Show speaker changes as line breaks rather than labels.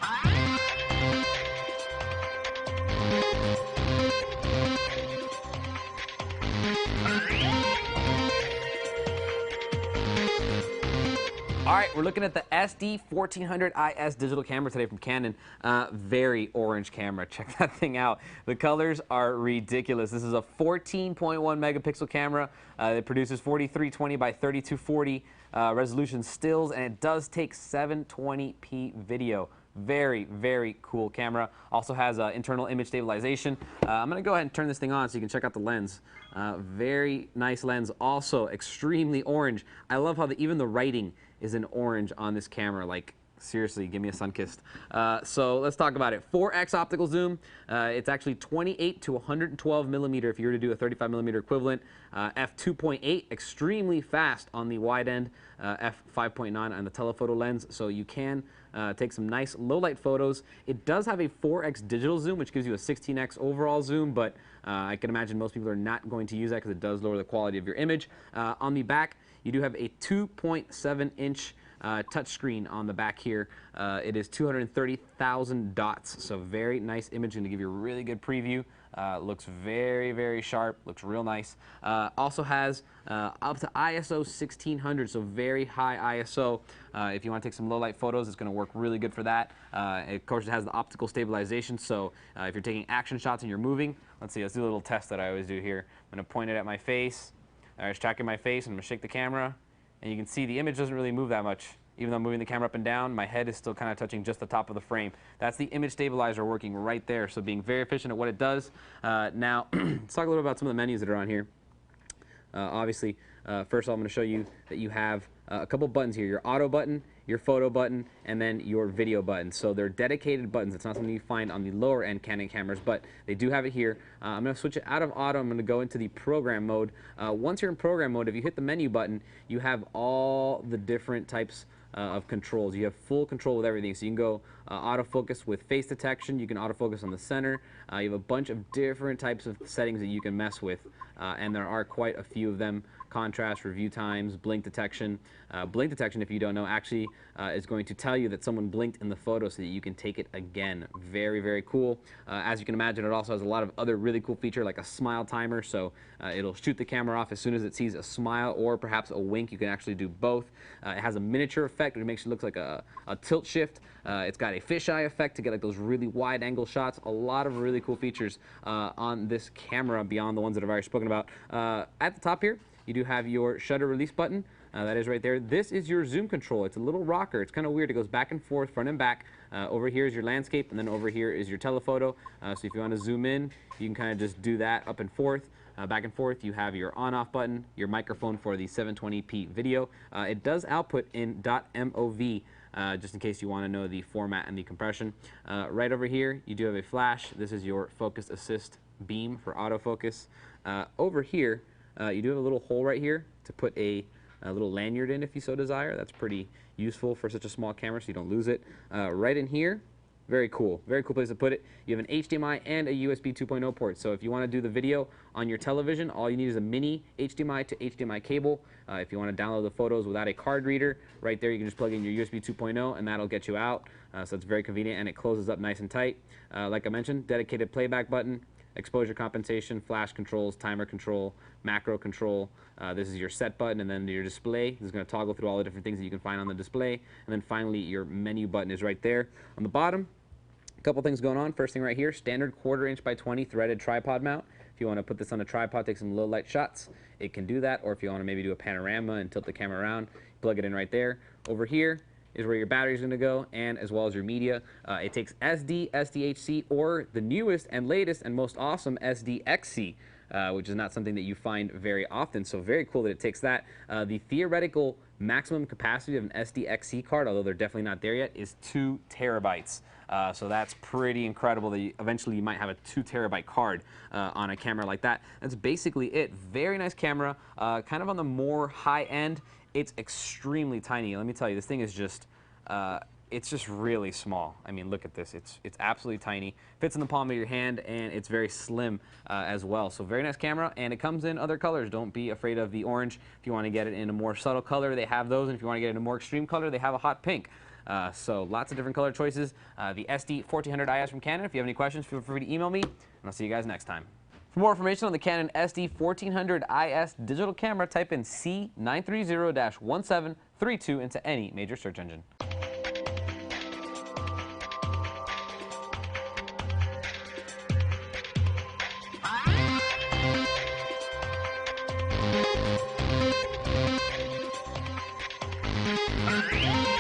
All right, we're looking at the SD1400 IS digital camera today from Canon. Very orange camera. Check that thing out. The colors are ridiculous. This is a 14.1 megapixel camera. It produces 4320 by 3240 resolution stills, and it does take 720p video. Very, very cool camera. Also has internal image stabilization. I'm going to go ahead and turn this thing on so you can check out the lens. Very nice lens. Also extremely orange. I love how even the writing is in orange on this camera. Like, seriously, give me a sun-kissed. So let's talk about it. 4x optical zoom. It's actually 28 to 112 millimeter if you were to do a 35 millimeter equivalent. F2.8, extremely fast on the wide end. F5.9 on the telephoto lens, so you can take some nice low-light photos. It does have a 4x digital zoom, which gives you a 16x overall zoom, but I can imagine most people are not going to use that because it does lower the quality of your image. On the back, you do have a 2.7-inch touchscreen on the back here. It is 230,000 dots, so very nice image, going to give you a really good preview. Looks very, very sharp, looks real nice. Also has up to ISO 1600, so very high ISO. If you want to take some low light photos, it's going to work really good for that. Of course, it has the optical stabilization, so if you're taking action shots and you're moving, let's see, let's do a little test that I always do here. I'm going to point it at my face. I was tracking my face, and I'm going to shake the camera, and you can see the image doesn't really move that much. Even though I'm moving the camera up and down, my head is still kind of touching just the top of the frame. That's the image stabilizer working right there, so being very efficient at what it does. Now, let's talk a little about some of the menus that are on here. Obviously, first of all, I'm going to show you that you have a couple buttons here, your auto button, your photo button, and then your video button. So they're dedicated buttons. It's not something you find on the lower end Canon cameras, but they do have it here. I'm going to switch it out of auto. I'm going to go into the program mode. Once you're in program mode, if you hit the menu button, you have all the different types of controls. You have full control with everything, so you can go autofocus with face detection, you can autofocus on the center, you have a bunch of different types of settings that you can mess with, and there are quite a few of them. Contrast, review times, blink detection. Blink detection, if you don't know, actually is going to tell you that someone blinked in the photo so that you can take it again. Very, very cool. As you can imagine, it also has a lot of other really cool features like a smile timer, so it'll shoot the camera off as soon as it sees a smile or perhaps a wink. You can actually do both. It has a miniature effect, which makes it look like a tilt shift. It's got a fisheye effect to get like those really wide angle shots. A lot of really cool features on this camera beyond the ones that I've already spoken about. At the top here, you do have your shutter release button. That is right there. This is your zoom control. It's a little rocker. It's kind of weird. It goes back and forth, front and back. Over here is your landscape, and then over here is your telephoto. So if you want to zoom in, you can kind of just do that up and forth. Back and forth, you have your on-off button, your microphone for the 720p video. It does output in .mov, just in case you want to know the format and the compression. Right over here, you do have a flash. This is your focus assist beam for autofocus. Over here, you do have a little hole right here to put a little lanyard in if you so desire. That's pretty useful for such a small camera so you don't lose it. Right in here, very cool place to put it. You have an HDMI and a USB 2.0 port, so if you want to do the video on your television, all you need is a mini HDMI to HDMI cable. If you want to download the photos without a card reader, right there you can just plug in your USB 2.0 and that'll get you out. So it's very convenient, and it closes up nice and tight. Like I mentioned, dedicated playback button, exposure compensation, flash controls, timer control, macro control. This is your set button, and then your display. This is going to toggle through all the different things that you can find on the display. And then finally, your menu button is right there. On the bottom, a couple things going on. First thing right here, standard 1/4 inch by 20 threaded tripod mount. If you want to put this on a tripod, take some low light shots, it can do that. Or if you want to maybe do a panorama and tilt the camera around, plug it in right there. Over here is where your battery is going to go, and as well as your media. It takes SD, SDHC, or the newest and latest and most awesome SDXC, which is not something that you find very often, so very cool that it takes that. The theoretical maximum capacity of an SDXC card, although they're definitely not there yet, is 2 terabytes. So that's pretty incredible that eventually you might have a 2 terabyte card on a camera like that. That's basically it. Very nice camera, kind of on the more high end. It's extremely tiny. Let me tell you, this thing is just, it's just really small. I mean, look at this. It's absolutely tiny. Fits in the palm of your hand, and it's very slim as well. So very nice camera, and it comes in other colors. Don't be afraid of the orange. If you want to get it in a more subtle color, they have those. And if you want to get it in a more extreme color, they have a hot pink. So lots of different color choices. The SD1400 IS from Canon. If you have any questions, feel free to email me, and I'll see you guys next time. For more information on the Canon SD1400 IS digital camera, type in C930-1732 into any major search engine.
Yeah.